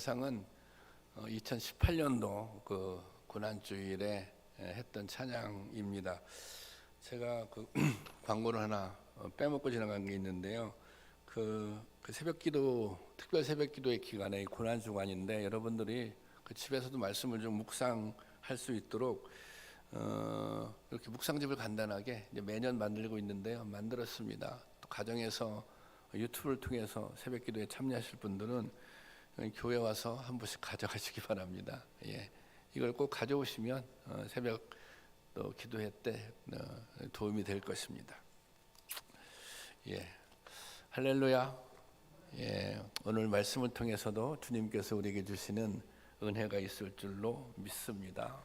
영상은 2018년도 그 고난주일에 했던 찬양입니다. 제가 그 광고를 하나 빼먹고 지나간 게 있는데요. 그 새벽기도, 특별 새벽기도의 기간에 고난주간인데 여러분들이 그 집에서도 말씀을 좀 묵상할 수 있도록 이렇게 묵상집을 간단하게 이제 매년 만들고 있는데요. 만들었습니다. 또 가정에서 유튜브를 통해서 새벽기도에 참여하실 분들은 교회 와서 한 번씩 가져가시기 바랍니다. 예, 이걸 꼭 가져오시면 새벽 또 기도회 때 도움이 될 것입니다. 예, 할렐루야. 예, 오늘 말씀을 통해서도 주님께서 우리에게 주시는 은혜가 있을 줄로 믿습니다.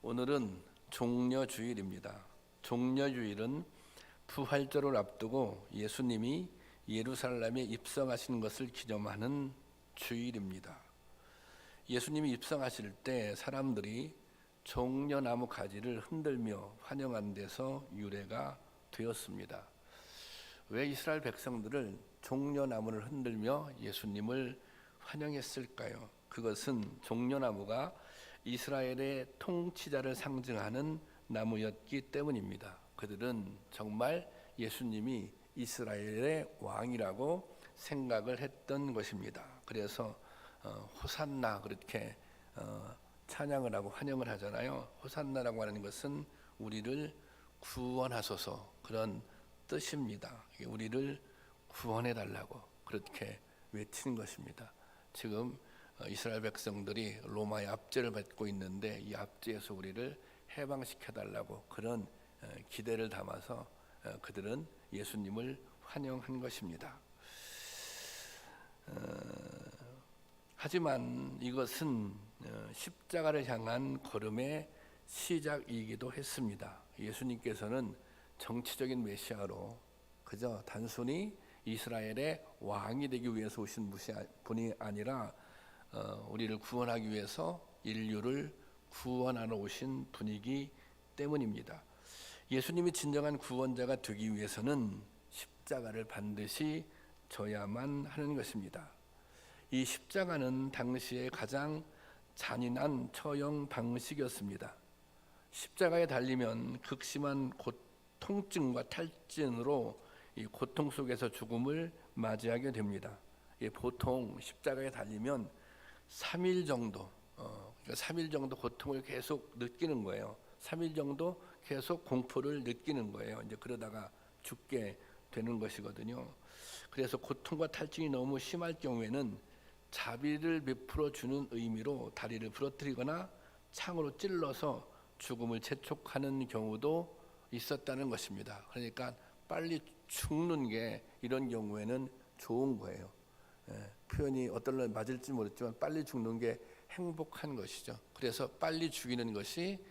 오늘은 종려주일입니다. 종려주일은 부활절을 앞두고 예수님이 예루살렘에 입성하신 것을 기념하는 주일입니다. 예수님이 입성하실 때 사람들이 종려나무 가지를 흔들며 환영한 데서 유래가 되었습니다. 왜 이스라엘 백성들을 종려나무를 흔들며 예수님을 환영했을까요? 그것은 종려나무가 이스라엘의 통치자를 상징하는 나무였기 때문입니다. 그들은 정말 예수님이 이스라엘의 왕이라고 생각을 했던 것입니다. 그래서 호산나 그렇게 찬양을 하고 환영을 하잖아요. 호산나라고 하는 것은 우리를 구원하소서 그런 뜻입니다. 우리를 구원해 달라고 그렇게 외치는 것입니다. 지금 이스라엘 백성들이 로마의 압제를 받고 있는데 이 압제에서 우리를 해방시켜 달라고 그런 기대를 담아서 그들은 예수님을 환영한 것입니다. 하지만 이것은 십자가를 향한 걸음의 시작이기도 했습니다. 예수님께서는 정치적인 메시아로 그저 단순히 이스라엘의 왕이 되기 위해서 오신 분이 아니라 우리를 구원하기 위해서 인류를 구원하러 오신 분이기 때문입니다. 예수님이 진정한 구원자가 되기 위해서는 십자가를 반드시 져야만 하는 것입니다. 이 십자가는 당시에 가장 잔인한 처형 방식이었습니다. 십자가에 달리면 극심한 통증과 탈진으로 이 고통 속에서 죽음을 맞이하게 됩니다. 보통 십자가에 달리면 3일 정도, 그러니까 3일 정도 고통을 계속 느끼는 거예요. 3일 정도 계속 공포를 느끼는 거예요. 이제 그러다가 죽게 되는 것이거든요. 그래서 고통과 탈진이 너무 심할 경우에는 자비를 베풀어 주는 의미로 다리를 부러뜨리거나 창으로 찔러서 죽음을 재촉하는 경우도 있었다는 것입니다. 그러니까 빨리 죽는 게 이런 경우에는 좋은 거예요. 표현이 어떨 날 맞을지 모르지만 빨리 죽는 게 행복한 것이죠. 그래서 빨리 죽이는 것이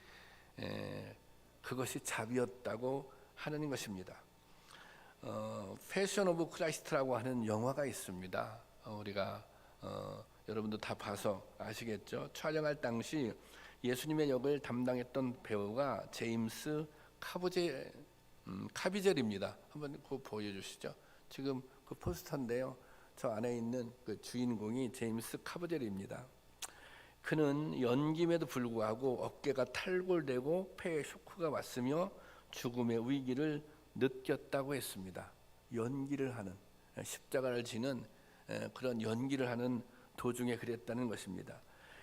그것이 자비였다고 하는 것입니다. 패션 오브 크라이스트라고 하는 영화가 있습니다. 우리가 여러분도 다 봐서 아시겠죠? 촬영할 당시 예수님의 역을 담당했던 배우가 제임스 카비젤입니다. 한번 그거 보여주시죠. 지금 그 포스터인데요. 저 안에 있는 그 주인공이 제임스 카비젤입니다. 그는 연기임에도 불구하고 어깨가 탈골되고 폐에 쇼크가 왔으며 죽음의 위기를 느꼈다고 했습니다. 연기를 하는, 십자가를 지는 그런 연기를 하는 도중에 그랬다는 것입니다.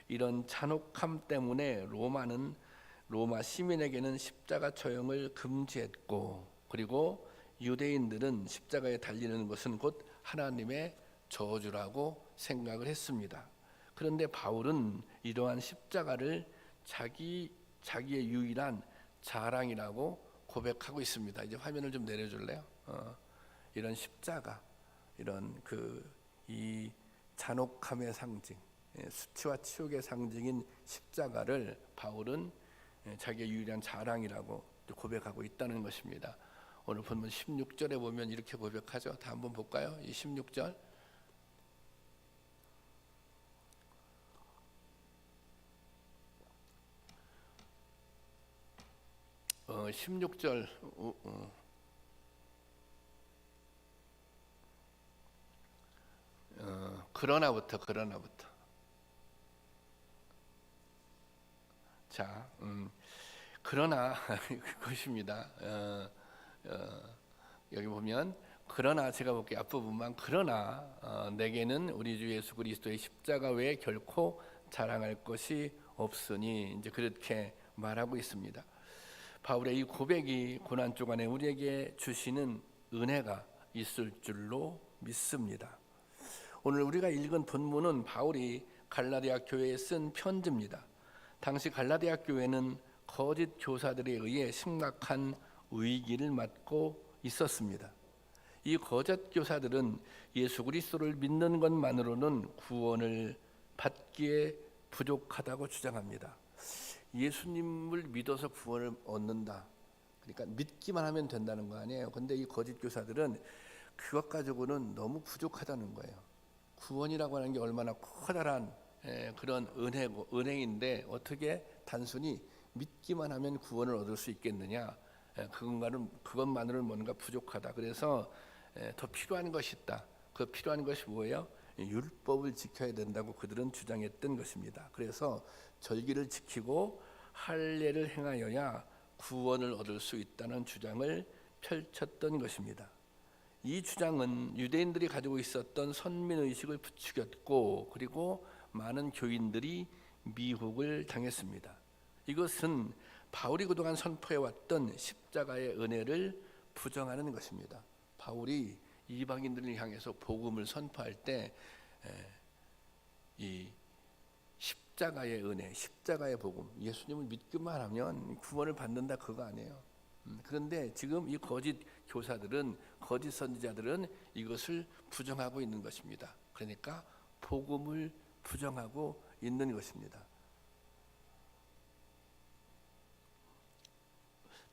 이런 잔혹함 때문에 로마 시민에게는 십자가 처형을 금지했고, 그리고 유대인들은 십자가에 달리는 것은 곧 하나님의 저주라고 생각을 했습니다. 그런데 바울은 이러한 십자가를 자기의 유일한 자랑이라고 고백하고 있습니다. 이제 화면을 좀 내려줄래요? 이런 십자가, 이런 이 잔혹함의 상징, 수치와 치욕의 상징인 십자가를 바울은 자기의 유일한 자랑이라고 고백하고 있다는 것입니다. 오늘 본문 16절에 보면 이렇게 고백하죠. 다 한번 볼까요? 이 16절. 16절 그러나부터. 자, 그러나 그것입니다. 여기 보면 그러나 제가 볼게요. 앞부분만. 그러나 내게는 우리 주 예수 그리스도의 십자가 외에 결코 자랑할 것이 없으니, 이제 그렇게 말하고 있습니다. 바울의 이 고백이 고난 주간에 우리에게 주시는 은혜가 있을 줄로 믿습니다. 오늘 우리가 읽은 본문은 바울이 갈라디아 교회에 쓴 편지입니다. 당시 갈라디아 교회는 거짓 교사들에 의해 심각한 위기를 맞고 있었습니다. 이 거짓 교사들은 예수 그리스도를 믿는 것만으로는 구원을 받기에 부족하다고 주장합니다. 예수님을 믿어서 구원을 얻는다. 그러니까 믿기만 하면 된다는 거 아니에요. 근데 이 거짓 교사들은 그것 가지고는 너무 부족하다는 거예요. 구원이라고 하는 게 얼마나 커다란 그런 은혜인데 어떻게 단순히 믿기만 하면 구원을 얻을 수 있겠느냐? 그것만으로는 뭔가 부족하다. 그래서 더 필요한 것이 있다. 그 필요한 것이 뭐예요? 율법을 지켜야 된다고 그들은 주장했던 것입니다. 그래서 절기를 지키고 할례를 행하여야 구원을 얻을 수 있다는 주장을 펼쳤던 것입니다. 이 주장은 유대인들이 가지고 있었던 선민의식을 부추겼고, 그리고 많은 교인들이 미혹을 당했습니다. 이것은 바울이 그동안 선포해왔던 십자가의 은혜를 부정하는 것입니다. 바울이 이방인들을 향해서 복음을 선포할 때 이 십자가의 은혜, 십자가의 복음, 예수님을 믿기만 하면 구원을 받는다, 그거 아니에요. 그런데 지금 이 거짓 교사들은, 거짓 선지자들은 이것을 부정하고 있는 것입니다. 그러니까 복음을 부정하고 있는 것입니다.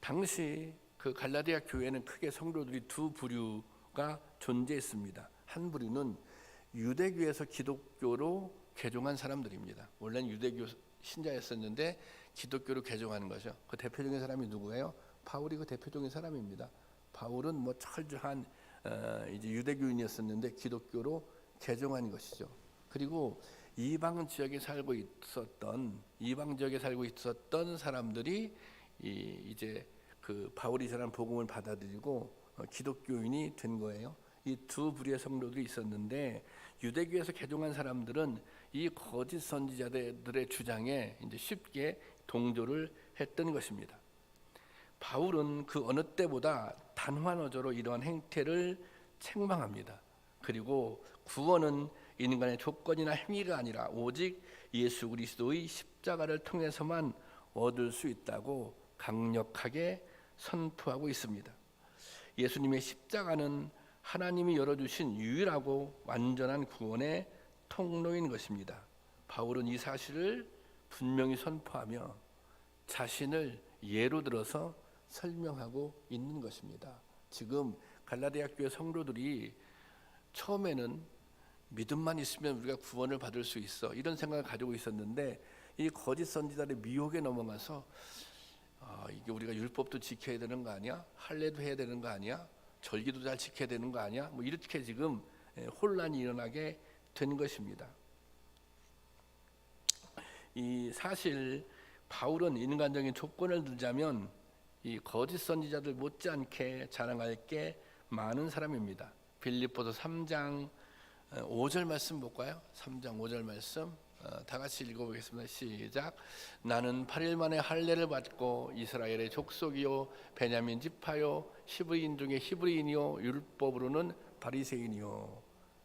당시 그 갈라디아 교회는 크게 성도들이 두 부류가 존재했습니다. 한 부류는 유대교에서 기독교로 개종한 사람들입니다. 원래는 유대교 신자였었는데 기독교로 개종하는 거죠. 그 대표적인 사람이 누구예요? 바울이 그 대표적인 사람입니다. 바울은 뭐 철저한 이제 유대교인이었었는데 기독교로 개종한 것이죠. 그리고 이방 지역에 살고 있었던 사람들이 이제 그 바울이 전한 복음을 받아들이고 기독교인이 된 거예요. 이 두 부류의 성도들이 있었는데 유대교에서 개종한 사람들은 이 거짓 선지자들의 주장에 이제 쉽게 동조를 했던 것입니다. 바울은 그 어느 때보다 단환어조로 이러한 행태를 책망합니다. 그리고 구원은 인간의 조건이나 행위가 아니라 오직 예수 그리스도의 십자가를 통해서만 얻을 수 있다고 강력하게 선포하고 있습니다. 예수님의 십자가는 하나님이 열어주신 유일하고 완전한 구원의 통로인 것입니다. 바울은 이 사실을 분명히 선포하며 자신을 예로 들어서 설명하고 있는 것입니다. 지금 갈라디아 교회 성도들이 처음에는 믿음만 있으면 우리가 구원을 받을 수 있어, 이런 생각을 가지고 있었는데 이 거짓 선지자들의 미혹에 넘어가서 이게 우리가 율법도 지켜야 되는 거 아니야? 할례도 해야 되는 거 아니야? 절기도 잘 지켜야 되는 거 아니야? 뭐 이렇게 지금 혼란이 일어나게 된 것입니다. 이 사실 바울은 인간적인 조건을 들자면 이 거짓 선지자들 못지않게 자랑할 게 많은 사람입니다. 빌립보서 3장 5절 말씀 볼까요? 3장 5절 말씀 다 같이 읽어보겠습니다. 시작. 나는 8일 만에 할례를 받고 이스라엘의 족속이요 베냐민 지파요 히브리인 중에 히브리인이요 율법으로는 바리새인이요.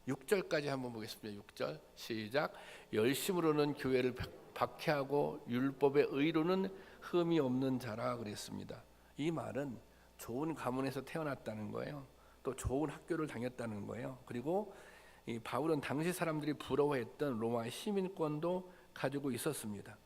6절까지 한번 보겠습니다. 6절 시작. 열심으로는 교회를 박해하고 율법의 의로는 흠이 없는 자라 그랬습니다. 이 말은 좋은 가문에서 태어났다는 거예요. 또 좋은 학교를 다녔다는 거예요. 그리고 이 바울은 당시 사람들이 부러워했던 로마 시민권도 가지고 있었습니다.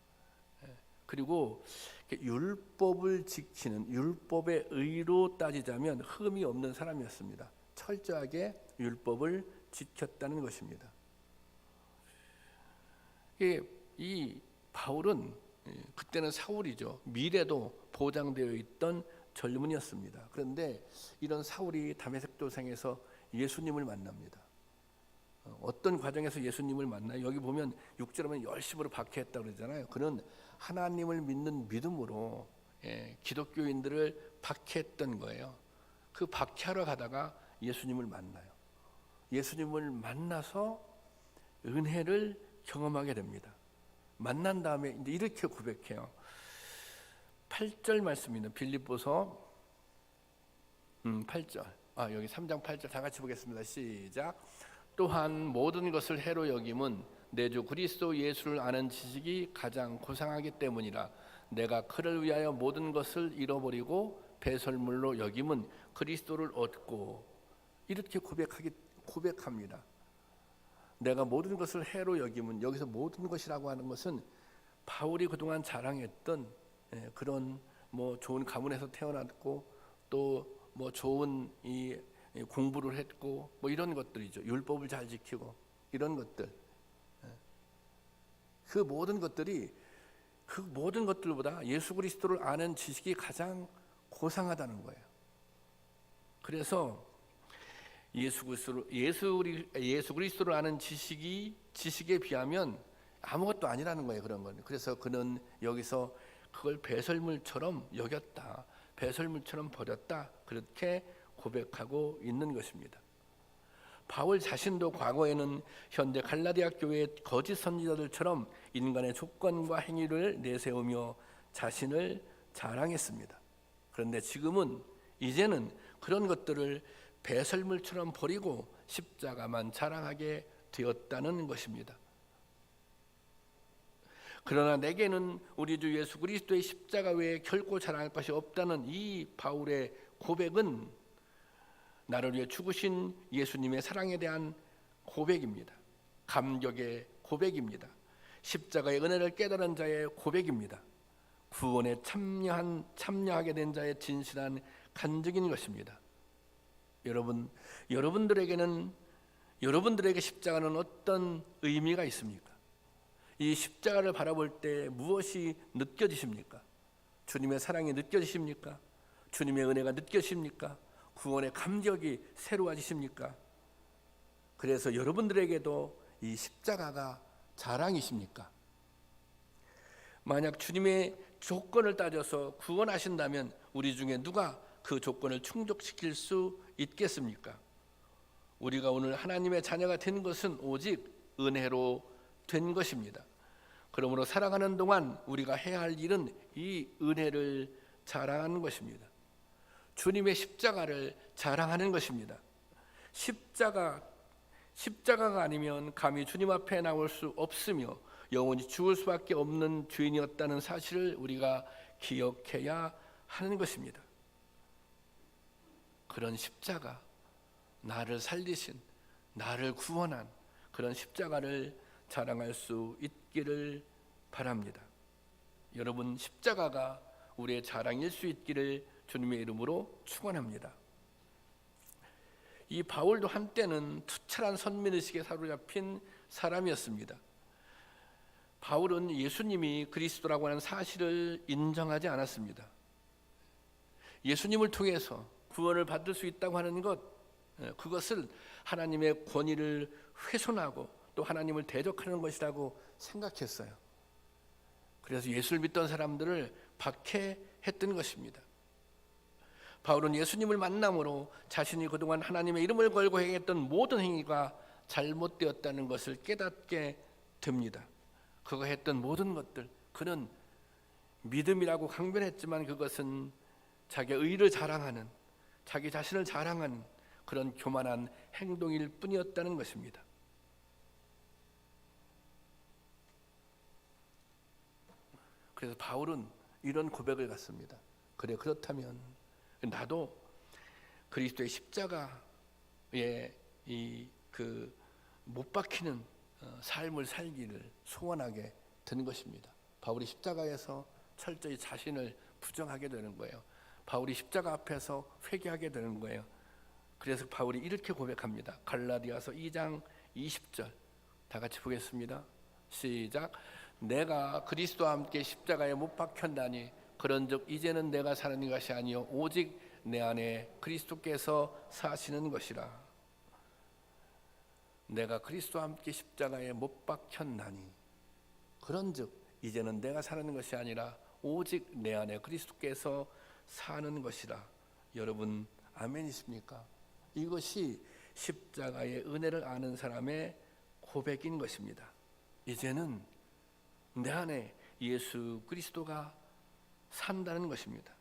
그리고 율법을 지키는, 율법의 의로 따지자면 흠이 없는 사람이었습니다. 철저하게 율법을 지켰다는 것입니다. 이 바울은 그때는 사울이죠. 미래도 보장되어 있던 젊은이였습니다. 그런데 이런 사울이 다메섹 도상에서 예수님을 만납니다. 어떤 과정에서 예수님을 만나요? 여기 보면 6절에 보면 열심으로 박해했다고 그러잖아요. 그는 하나님을 믿는 믿음으로 기독교인들을 박해했던 거예요. 그 박해하러 가다가 예수님을 만나요. 예수님을 만나서 은혜를 경험하게 됩니다. 만난 다음에 이제 이렇게 고백해요. 8절 말씀입니다. 빌립보서 8절. 여기 3장 8절 다 같이 보겠습니다. 시작. 또한 모든 것을 해로 여김은 내 주 그리스도 예수를 아는 지식이 가장 고상하기 때문이라. 내가 그를 위하여 모든 것을 잃어버리고 배설물로 여김은 그리스도를 얻고. 이렇게 고백합니다. 내가 모든 것을 해로 여김은, 여기서 모든 것이라고 하는 것은 바울이 그동안 자랑했던 그런 뭐 좋은 가문에서 태어났고 또 뭐 좋은 이 공부를 했고 뭐 이런 것들이죠. 율법을 잘 지키고 이런 것들. 그 모든 것들보다 예수 그리스도를 아는 지식이 가장 고상하다는 거예요. 그래서 예수 그리스도를 아는 지식에 비하면 아무것도 아니라는 거예요. 그런 건. 그래서 그는 여기서 그걸 배설물처럼 여겼다, 배설물처럼 버렸다, 그렇게 고백하고 있는 것입니다. 바울 자신도 과거에는 현대 갈라디아 교회의 거짓 선지자들처럼 인간의 조건과 행위를 내세우며 자신을 자랑했습니다. 그런데 이제는 그런 것들을 배설물처럼 버리고 십자가만 자랑하게 되었다는 것입니다. 그러나 내게는 우리 주 예수 그리스도의 십자가 외에 결코 자랑할 것이 없다는 이 바울의 고백은 나를 위해 죽으신 예수님의 사랑에 대한 고백입니다. 감격의 고백입니다. 십자가의 은혜를 깨달은 자의 고백입니다. 구원에 참여하게 된 자의 진실한 간증인 것입니다. 여러분들에게 십자가는 어떤 의미가 있습니까? 이 십자가를 바라볼 때 무엇이 느껴지십니까? 주님의 사랑이 느껴지십니까? 주님의 은혜가 느껴지십니까? 구원의 감격이 새로워지십니까? 그래서 여러분들에게도 이 십자가가 자랑이십니까? 만약 주님의 조건을 따져서 구원하신다면 우리 중에 누가 그 조건을 충족시킬 수 있겠습니까? 우리가 오늘 하나님의 자녀가 된 것은 오직 은혜로 된 것입니다. 그러므로 살아가는 동안 우리가 해야 할 일은 이 은혜를 자랑하는 것입니다. 주님의 십자가를 자랑하는 것입니다. 십자가가 아니면 감히 주님 앞에 나올 수 없으며 영원히 죽을 수밖에 없는 죄인이었다는 사실을 우리가 기억해야 하는 것입니다. 그런 십자가, 나를 살리신, 나를 구원한 그런 십자가를 자랑할 수 있기를 바랍니다. 여러분, 십자가가 우리의 자랑일 수 있기를 주님의 이름으로 축원합니다. 이 바울도 한때는 투철한 선민의식에 사로잡힌 사람이었습니다. 바울은 예수님이 그리스도라고 하는 사실을 인정하지 않았습니다. 예수님을 통해서 구원을 받을 수 있다고 하는 것, 그것을 하나님의 권위를 훼손하고 또 하나님을 대적하는 것이라고 생각했어요. 그래서 예수를 믿던 사람들을 박해했던 것입니다. 바울은 예수님을 만남으로 자신이 그동안 하나님의 이름을 걸고 행했던 모든 행위가 잘못되었다는 것을 깨닫게 됩니다. 그가 했던 모든 것들, 그는 믿음이라고 강변했지만 그것은 자기의 의를 자랑하는, 자기 자신을 자랑하는 그런 교만한 행동일 뿐이었다는 것입니다. 그래서 바울은 이런 고백을 갖습니다. 그래, 그렇다면 나도 그리스도의 십자가에 못 박히는 삶을 살기를 소원하게 된 것입니다. 바울이 십자가에서 철저히 자신을 부정하게 되는 거예요. 바울이 십자가 앞에서 회개하게 되는 거예요. 그래서 바울이 이렇게 고백합니다. 갈라디아서 2장 20절 다 같이 보겠습니다. 시작. 내가 그리스도와 함께 십자가에 못 박혔나니 그런즉 이제는 내가 사는 것이 아니요 오직 내 안에 그리스도께서 사시는 것이라. 내가 그리스도와 함께 십자가에 못 박혔나니 그런즉 이제는 내가 사는 것이 아니라 오직 내 안에 그리스도께서 사는 것이라. 여러분 아멘이십니까? 이것이 십자가의 은혜를 아는 사람의 고백인 것입니다. 이제는 내 안에 예수 그리스도가 산다는 것입니다.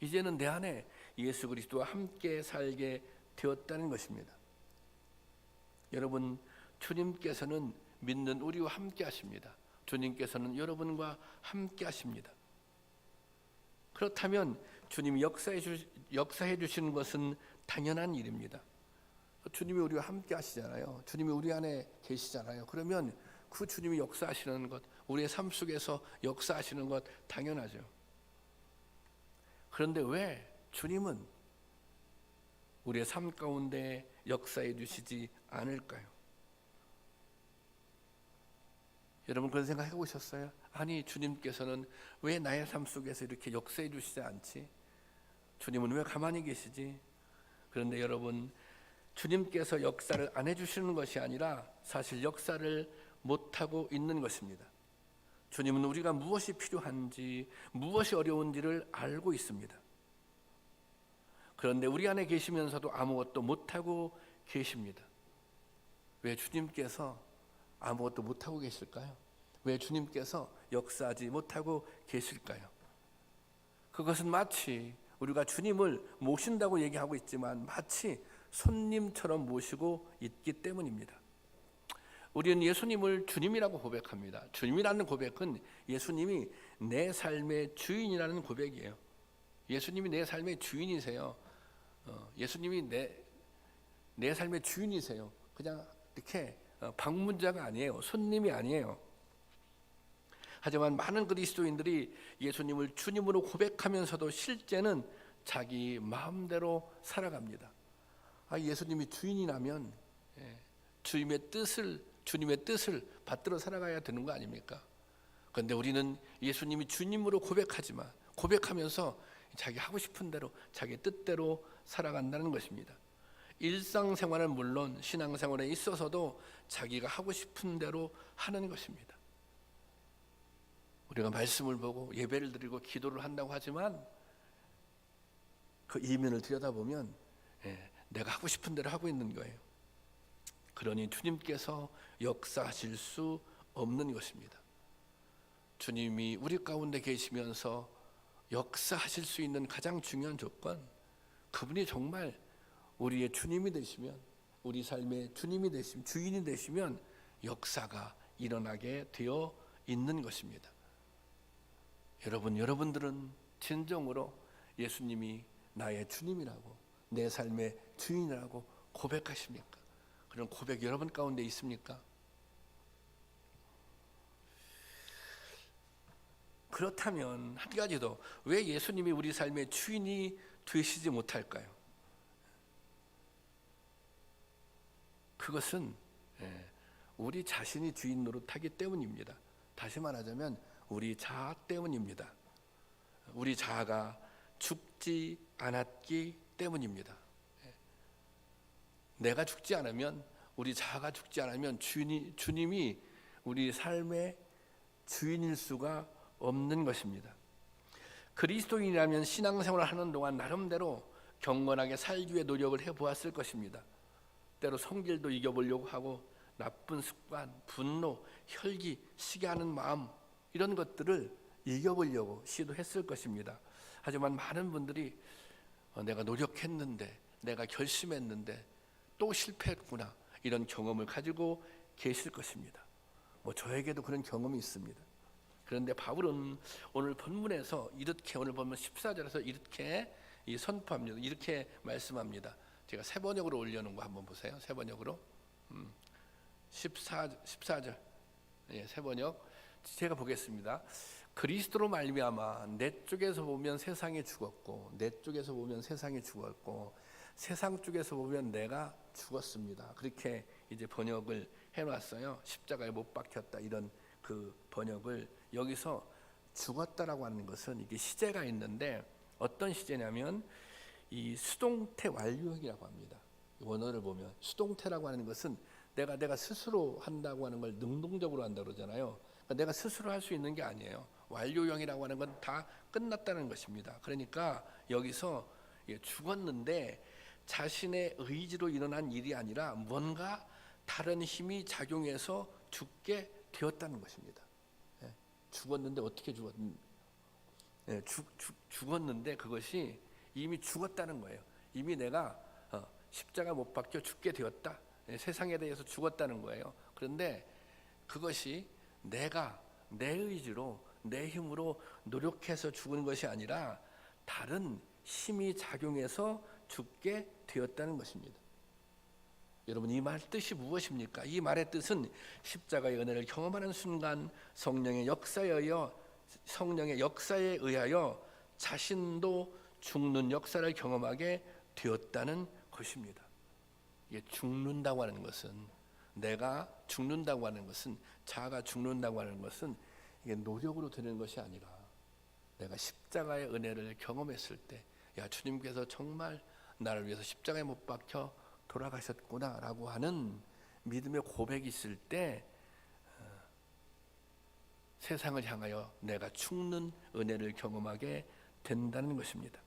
이제는 내 안에 예수 그리스도와 함께 살게 되었다는 것입니다. 여러분, 주님께서는 믿는 우리와 함께 하십니다. 주님께서는 여러분과 함께 하십니다. 그렇다면 주님이 역사해 주시는 것은 당연한 일입니다. 주님이 우리와 함께 하시잖아요. 주님이 우리 안에 계시잖아요. 그러면 그 주님이 역사하시는 것, 우리의 삶 속에서 역사하시는 것 당연하죠. 그런데 왜 주님은 우리의 삶 가운데 역사해 주시지 않을까요? 여러분 그런 생각 해보셨어요? 아니 주님께서는 왜 나의 삶 속에서 이렇게 역사해 주시지 않지? 주님은 왜 가만히 계시지? 그런데 여러분, 주님께서 역사를 안 해주시는 것이 아니라 사실 역사를 못하고 있는 것입니다. 주님은 우리가 무엇이 필요한지, 무엇이 어려운지를 알고 있습니다. 그런데 우리 안에 계시면서도 아무것도 못하고 계십니다. 왜 주님께서 아무것도 못하고 계실까요? 왜 주님께서 역사하지 못하고 계실까요? 그것은 마치 우리가 주님을 모신다고 얘기하고 있지만 마치 손님처럼 모시고 있기 때문입니다. 우리는 예수님을 주님이라고 고백합니다. 주님이라는 고백은 예수님이 내 삶의 주인이라는 고백이에요. 예수님이 내 삶의 주인이세요. 예수님이 내 삶의 주인이세요. 그냥 이렇게 방문자가 아니에요. 손님이 아니에요. 하지만 많은 그리스도인들이 예수님을 주님으로 고백하면서도 실제는 자기 마음대로 살아갑니다. 예수님이 주인이라면 주님의 뜻을 받들어 살아가야 되는 거 아닙니까? 그런데 우리는 예수님이 주님으로 고백하면서 자기 하고 싶은 대로 자기 뜻대로 살아간다는 것입니다. 일상생활은 물론 신앙생활에 있어서도 자기가 하고 싶은 대로 하는 것입니다. 우리가 말씀을 보고 예배를 드리고 기도를 한다고 하지만 그 이면을 들여다보면 내가 하고 싶은 대로 하고 있는 거예요. 그러니 주님께서 역사하실 수 없는 것입니다. 주님이 우리 가운데 계시면서 역사하실 수 있는 가장 중요한 조건, 그분이 정말 우리의 주님이 되시면, 우리 삶의 주님이 되시면, 주인이 되시면 역사가 일어나게 되어 있는 것입니다. 여러분들은 진정으로 예수님이 나의 주님이라고, 내 삶의 주인이라고 고백하십니까? 그런 고백 여러분 가운데 있습니까? 그렇다면 한 가지 더, 왜 예수님이 우리 삶의 주인이 되시지 못할까요? 그것은 우리 자신이 주인 노릇하기 때문입니다. 다시 말하자면 우리 자아 때문입니다. 우리 자아가 죽지 않았기 때문입니다. 내가 죽지 않으면, 우리 자아가 죽지 않으면 주님이 우리 삶의 주인일 수가 없는 것입니다. 그리스도인이라면 신앙생활을 하는 동안 나름대로 경건하게 살기 위해 노력을 해보았을 것입니다. 때로 성질도 이겨보려고 하고 나쁜 습관, 분노, 혈기, 시기하는 마음, 이런 것들을 이겨보려고 시도했을 것입니다. 하지만 많은 분들이 내가 노력했는데, 내가 결심했는데 또 실패했구나, 이런 경험을 가지고 계실 것입니다. 저에게도 그런 경험이 있습니다. 그런데 바울은 오늘 본문에서 이렇게, 오늘 보면 14절에서 이렇게 선포합니다. 이렇게 말씀합니다. 제가 세 번역으로 올려놓은 거 한번 보세요. 세 번역으로 14절 세 번역 제가 보겠습니다. 그리스도로 말미암아 내 쪽에서 보면 세상이 죽었고, 내 쪽에서 보면 세상이 죽었고, 세상 쪽에서 보면 내가 죽었습니다. 그렇게 이제 번역을 해놨어요. 십자가에 못 박혔다, 이런 그 번역을. 여기서 죽었다라고 하는 것은 이게 시제가 있는데, 어떤 시제냐면 이 수동태 완료형이라고 합니다. 원어를 보면 수동태라고 하는 것은 내가 스스로 한다고 하는 걸 능동적으로 한다고 그러잖아요. 그러니까 내가 스스로 할 수 있는 게 아니에요. 완료형이라고 하는 건 다 끝났다는 것입니다. 그러니까 여기서 죽었는데 자신의 의지로 일어난 일이 아니라 뭔가 다른 힘이 작용해서 죽게 되었다는 것입니다. 죽었는데 어떻게 죽었는데 그것이 이미 죽었다는 거예요. 이미 내가 십자가 못 박혀 죽게 되었다. 세상에 대해서 죽었다는 거예요. 그런데 그것이 내가 내 의지로 내 힘으로 노력해서 죽은 것이 아니라 다른 힘이 작용해서 죽게 되었다는 것입니다. 여러분, 이 말 뜻이 무엇입니까? 이 말의 뜻은 십자가의 은혜를 경험하는 순간 성령의 역사에 의하여 자신도 죽는 역사를 경험하게 되었다는 것입니다. 이게 죽는다고 하는 것은, 내가 죽는다고 하는 것은, 자아가 죽는다고 하는 것은 이게 노력으로 되는 것이 아니라 내가 십자가의 은혜를 경험했을 때, 야, 주님께서 정말 나를 위해서 십자가에 못 박혀 돌아가셨구나라고 하는 믿음의 고백이 있을 때 세상을 향하여 내가 죽는 은혜를 경험하게 된다는 것입니다.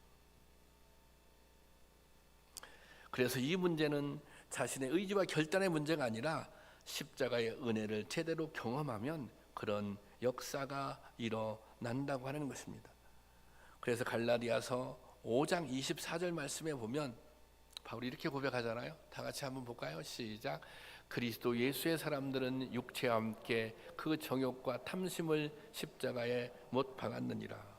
그래서 이 문제는 자신의 의지와 결단의 문제가 아니라 십자가의 은혜를 제대로 경험하면 그런 역사가 일어난다고 하는 것입니다. 그래서 갈라디아서 5장 24절 말씀에 보면 바울이 이렇게 고백하잖아요. 다 같이 한번 볼까요? 시작. 그리스도 예수의 사람들은 육체와 함께 그 정욕과 탐심을 십자가에 못 박았느니라.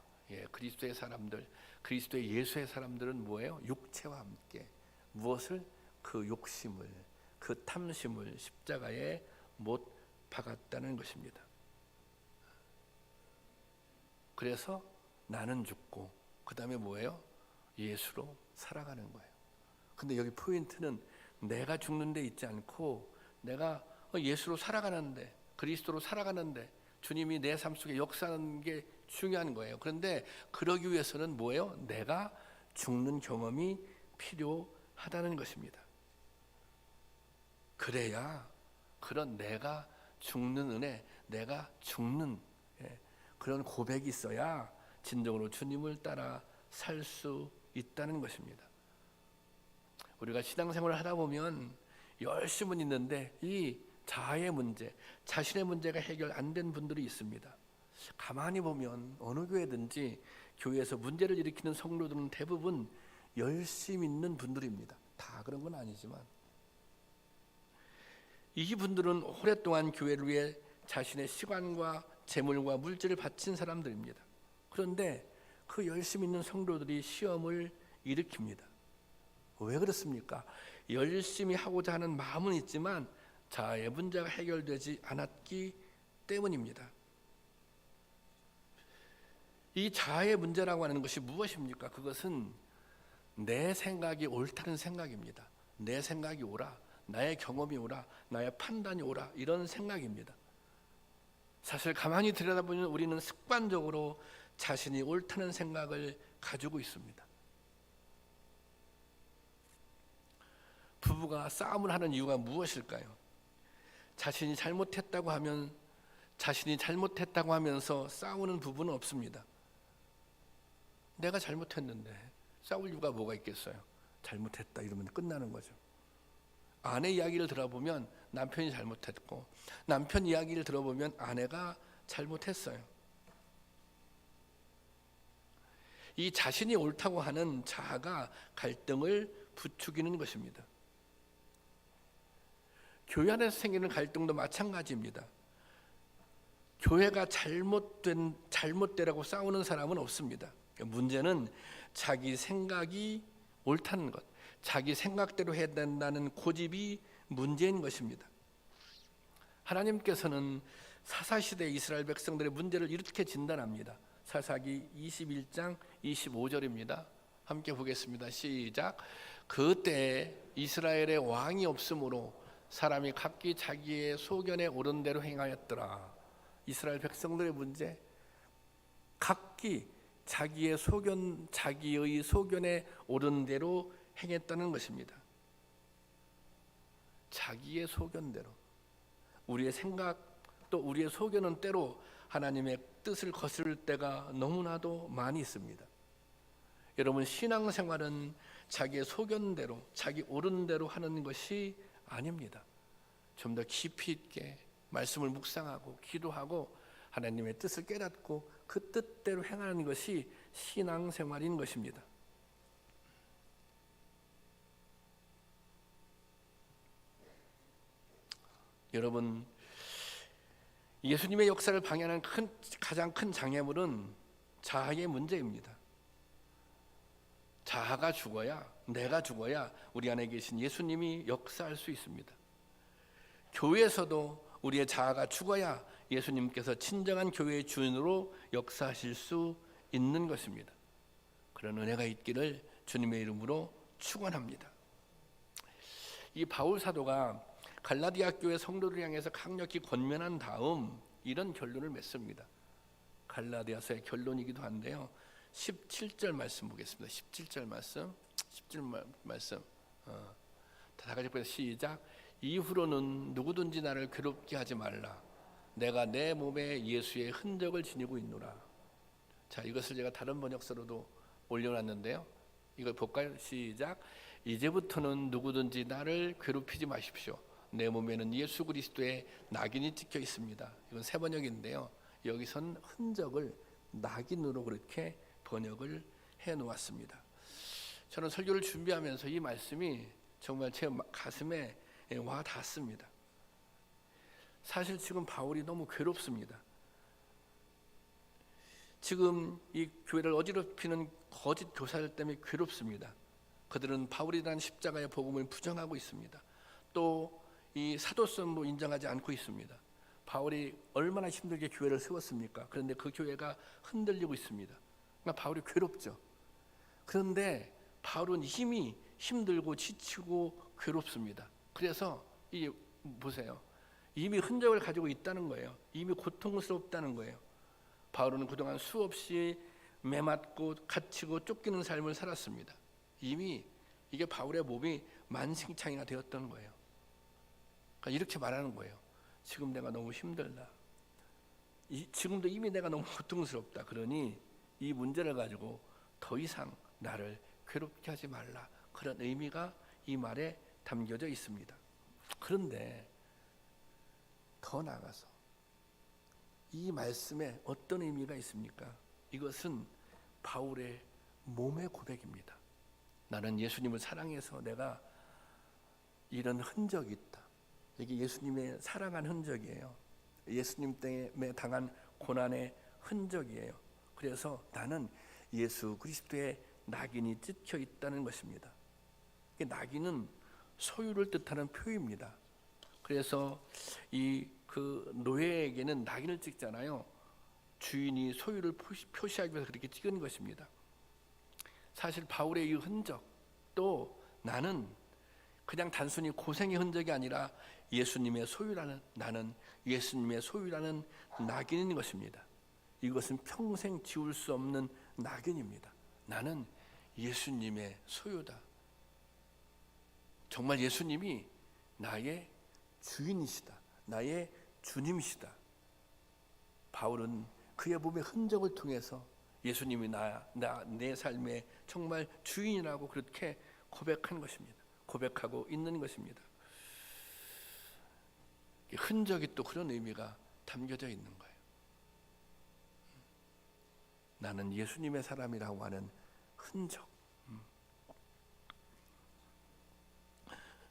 그리스도의 사람들, 그리스도의 예수의 사람들은 뭐예요? 육체와 함께 무엇을? 그 욕심을, 그 탐심을 십자가에 못 박았다는 것입니다. 그래서 나는 죽고 그 다음에 뭐예요? 예수로 살아가는 거예요. 근데 여기 포인트는 내가 죽는 데 있지 않고 내가 예수로 살아가는데, 그리스도로 살아가는데 주님이 내 삶 속에 역사하는 게 중요한 거예요. 그런데 그러기 위해서는 뭐예요? 내가 죽는 경험이 필요하다는 것입니다. 그래야 그런 내가 죽는 은혜, 내가 죽는 그런 고백이 있어야 진정으로 주님을 따라 살 수 있다는 것입니다. 우리가 신앙생활을 하다 보면 열심은 있는데 이 자아의 문제, 자신의 문제가 해결 안 된 분들이 있습니다. 가만히 보면 어느 교회든지 교회에서 문제를 일으키는 성도들은 대부분 열심 있는 분들입니다. 다 그런 건 아니지만 이분들은 오랫동안 교회를 위해 자신의 시간과 재물과 물질을 바친 사람들입니다. 그런데 그 열심 있는 성도들이 시험을 일으킵니다. 왜 그렇습니까? 열심히 하고자 하는 마음은 있지만 자아의 문제가 해결되지 않았기 때문입니다. 이 자아의 문제라고 하는 것이 무엇입니까? 그것은 내 생각이 옳다는 생각입니다. 내 생각이 옳아, 나의 경험이 옳아, 나의 판단이 옳아, 이런 생각입니다. 사실 가만히 들여다보면 우리는 습관적으로 자신이 옳다는 생각을 가지고 있습니다. 부부가 싸움을 하는 이유가 무엇일까요? 자신이 잘못했다고 하면서 싸우는 부부는 없습니다. 내가 잘못했는데 싸울 이유가 뭐가 있겠어요? 잘못했다 이러면 끝나는 거죠. 아내 이야기를 들어보면 남편이 잘못했고, 남편 이야기를 들어보면 아내가 잘못했어요. 이 자신이 옳다고 하는 자아가 갈등을 부추기는 것입니다. 교회 안에서 생기는 갈등도 마찬가지입니다. 교회가 잘못되라고 싸우는 사람은 없습니다. 문제는 자기 생각이 옳다는 것, 자기 생각대로 해야 된다는 고집이 문제인 것입니다. 하나님께서는 사사시대 이스라엘 백성들의 문제를 이렇게 진단합니다. 사사기 21장 25절입니다. 함께 보겠습니다. 시작. 그때 이스라엘의 왕이 없으므로 사람이 각기 자기의 소견에 옳은 대로 행하였더라. 이스라엘 백성들의 문제, 각기 자기의 소견에 옳은 대로 행했다는 것입니다. 자기의 소견대로, 우리의 생각 또 우리의 소견은 때로 하나님의 뜻을 거스를 때가 너무나도 많이 있습니다. 여러분, 신앙생활은 자기의 소견대로, 자기 옳은 대로 하는 것이 아닙니다. 좀 더 깊이 있게 말씀을 묵상하고 기도하고 하나님의 뜻을 깨닫고 그 뜻대로 행하는 것이 신앙생활인 것입니다. 여러분, 예수님의 역사를 방해하는 가장 큰 장애물은 자아의 문제입니다. 자아가 죽어야, 내가 죽어야 우리 안에 계신 예수님이 역사할 수 있습니다. 교회에서도 우리의 자아가 죽어야 예수님께서 진정한 교회의 주인으로 역사하실 수 있는 것입니다. 그런 은혜가 있기를 주님의 이름으로 축원합니다. 이 바울 사도가 갈라디아 교회 성도를 향해서 강력히 권면한 다음 이런 결론을 맺습니다. 갈라디아서의 결론이기도 한데요. 17절 말씀 보겠습니다. 17절 말씀. 다 같이 보세요. 시작. 이후로는 누구든지 나를 괴롭게 하지 말라. 내가 내 몸에 예수의 흔적을 지니고 있노라. 자, 이것을 제가 다른 번역서로도 올려놨는데요. 이걸 볼까요? 시작. 이제부터는 누구든지 나를 괴롭히지 마십시오. 내 몸에는 예수 그리스도의 낙인이 찍혀 있습니다. 이건 새 번역인데요. 여기선 흔적을 낙인으로 그렇게 번역을 해 놓았습니다. 저는 설교를 준비하면서 이 말씀이 정말 제 가슴에 와 닿습니다. 사실 지금 바울이 너무 괴롭습니다. 지금 이 교회를 어지럽히는 거짓 교사들 때문에 괴롭습니다. 그들은 바울이라는 십자가의 복음을 부정하고 있습니다. 또 이 사도성도 인정하지 않고 있습니다. 바울이 얼마나 힘들게 교회를 세웠습니까? 그런데 그 교회가 흔들리고 있습니다. 그러니까 바울이 괴롭죠. 그런데 바울은 이미 힘들고 지치고 괴롭습니다. 그래서 이 보세요. 이미 흔적을 가지고 있다는 거예요. 이미 고통스럽다는 거예요. 바울은 그동안 수없이 매맞고 갇히고 쫓기는 삶을 살았습니다. 이미 이게 바울의 몸이 만신창이가 되었던 거예요. 그러니까 이렇게 말하는 거예요. 지금 내가 너무 힘들다. 지금도 이미 내가 너무 고통스럽다. 그러니 이 문제를 가지고 더 이상 나를 괴롭게 하지 말라. 그런 의미가 이 말에 담겨져 있습니다. 그런데 더 나아가서 이 말씀에 어떤 의미가 있습니까? 이것은 바울의 몸의 고백입니다. 나는 예수님을 사랑해서 내가 이런 흔적이 있다. 이게 예수님의 사랑한 흔적이에요. 예수님 때문에 당한 고난의 흔적이에요. 그래서 나는 예수 그리스도의 낙인이 찍혀 있다는 것입니다. 낙인은 소유를 뜻하는 표입니다. 그래서 그 노예에게는 낙인을 찍잖아요. 주인이 소유를 표시하기 위해서 그렇게 찍은 것입니다. 사실 바울의 이 흔적, 또 나는 그냥 단순히 고생의 흔적이 아니라 예수님의 소유라는, 나는 예수님의 소유라는 낙인인 것입니다. 이것은 평생 지울 수 없는 낙인입니다. 나는 예수님의 소유다. 정말 예수님이 나의 주인이시다. 나의 주님이시다. 바울은 그의 몸의 흔적을 통해서 예수님이 내 삶의 정말 주인이라고 그렇게 고백한 것입니다. 고백하고 있는 것입니다. 흔적이 또 그런 의미가 담겨져 있는 거예요. 나는 예수님의 사람이라고 하는 흔적.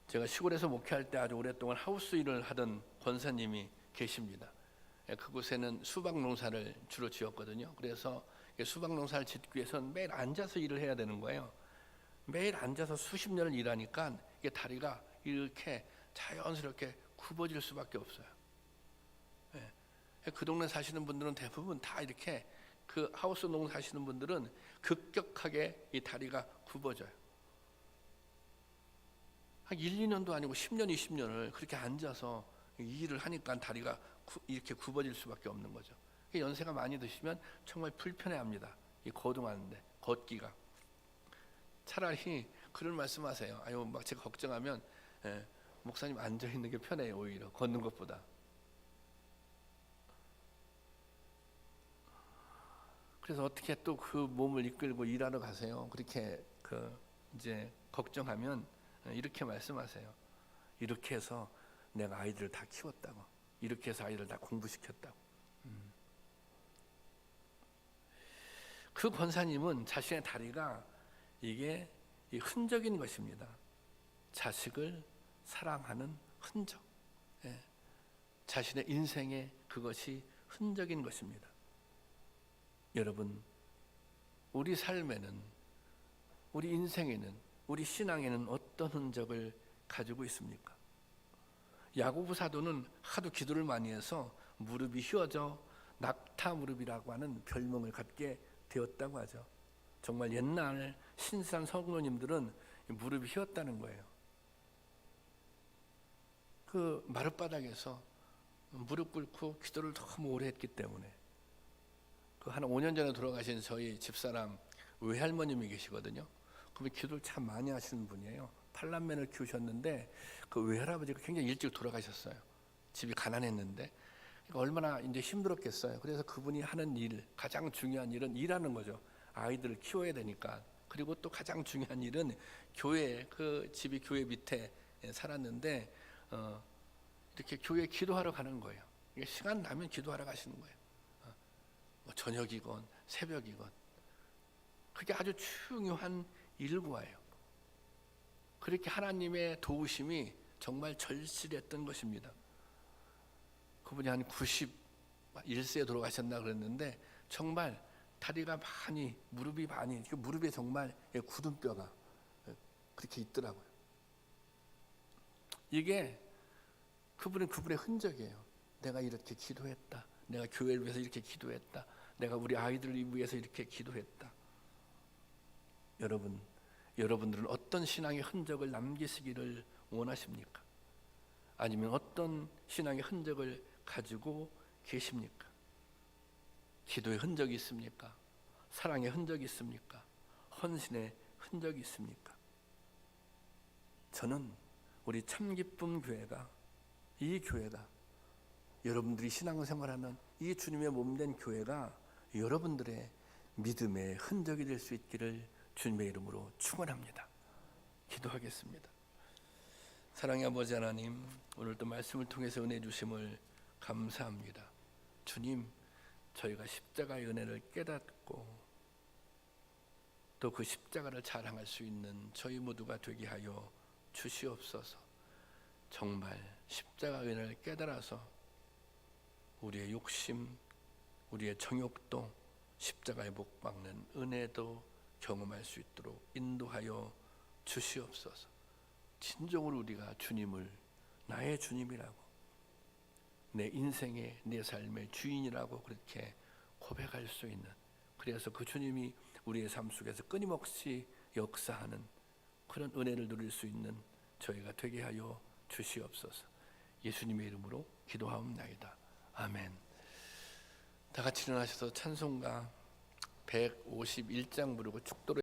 제가 시골에서 목회할 때 아주 오랫동안 하우스 일을 하던 권사님이 계십니다. 그곳에는 수박 농사를 주로 지었거든요. 그래서 수박 농사를 짓기 위해서는 매일 앉아서 일을 해야 되는 거예요. 매일 앉아서 수십 년을 일하니까 이게 다리가 이렇게 자연스럽게 굽어질 수밖에 없어요. 그 동네 사시는 분들은 대부분 다 이렇게, 그 하우스 농사 사시는 분들은 급격하게 이 다리가 굽어져요. 한 1, 2년도 아니고 10년, 20년을 그렇게 앉아서 일을 하니까 다리가 이렇게 굽어질 수밖에 없는 거죠. 연세가 많이 드시면 정말 불편해합니다. 이 거동하는데, 걷기가. 차라리 그런 말씀하세요. 아유, 막 제가 걱정하면 목사님 앉아 있는 게 편해요. 오히려 걷는 것보다. 그래서 어떻게 또 그 몸을 이끌고 일하러 가세요? 그렇게 이제 걱정하면 이렇게 말씀하세요. 이렇게 해서 내가 아이들을 다 키웠다고. 이렇게 해서 아이들을 다 공부시켰다고. 그 권사님은 자신의 다리가 이게 이 흔적인 것입니다. 자식을 사랑하는 흔적. 예. 자신의 인생에 그것이 흔적인 것입니다. 여러분, 우리 삶에는, 우리 인생에는, 우리 신앙에는 어떤 흔적을 가지고 있습니까? 야고보 사도는 하도 기도를 많이 해서 무릎이 휘어져 낙타 무릎이라고 하는 별명을 갖게 되었다고 하죠. 정말 옛날 신실한 성도님들은 무릎이 휘었다는 거예요. 그 마룻바닥에서 무릎 꿇고 기도를 너무 오래 했기 때문에. 한 5년 전에 돌아가신 저희 집사람 외할머님이 계시거든요. 그분 기도를 참 많이 하시는 분이에요. 팔남매를 키우셨는데 그 외할아버지가 굉장히 일찍 돌아가셨어요. 집이 가난했는데 그러니까 얼마나 이제 힘들었겠어요. 그래서 그분이 하는 일, 가장 중요한 일은 일하는 거죠. 아이들을 키워야 되니까. 그리고 또 가장 중요한 일은 교회, 그 집이 교회 밑에 살았는데 이렇게 교회 기도하러 가는 거예요. 시간 나면 기도하러 가시는 거예요. 뭐 저녁이건 새벽이건. 그게 아주 중요한 일과예요. 그렇게 하나님의 도우심이 정말 절실했던 것입니다. 그분이 한 91세에 돌아가셨나 그랬는데 정말 다리가 많이, 무릎이 많이, 무릎에 정말 굳은뼈가 그렇게 있더라고요. 이게 그분의 흔적이에요. 내가 이렇게 기도했다. 내가 교회를 위해서 이렇게 기도했다. 내가 우리 아이들을 위해서 이렇게 기도했다. 여러분들은 어떤 신앙의 흔적을 남기시기를 원하십니까? 아니면 어떤 신앙의 흔적을 가지고 계십니까? 기도의 흔적이 있습니까? 사랑의 흔적이 있습니까? 헌신의 흔적이 있습니까? 저는 우리 참기쁨 교회가, 이 교회가, 여러분들이 신앙생활하는 이 주님의 몸된 교회가 여러분들의 믿음의 흔적이 될 수 있기를 주님의 이름으로 축원합니다. 기도하겠습니다. 사랑의 아버지 하나님, 오늘도 말씀을 통해서 은혜 주심을 감사합니다. 주님, 저희가 십자가의 은혜를 깨닫고 또 그 십자가를 자랑할 수 있는 저희 모두가 되게 하여 주시옵소서. 정말 십자가의 은혜를 깨달아서 우리의 욕심, 우리의 정욕도 십자가에 못 박는 은혜도 경험할 수 있도록 인도하여 주시옵소서. 진정으로 우리가 주님을 나의 주님이라고, 내 인생의, 내 삶의 주인이라고 그렇게 고백할 수 있는, 그래서 그 주님이 우리의 삶 속에서 끊임없이 역사하는 그런 은혜를 누릴 수 있는 저희가 되게 하여 주시옵소서. 예수님의 이름으로 기도하옵나이다. 아멘. 다 같이 일어나셔서 찬송가 151장 부르고 축도로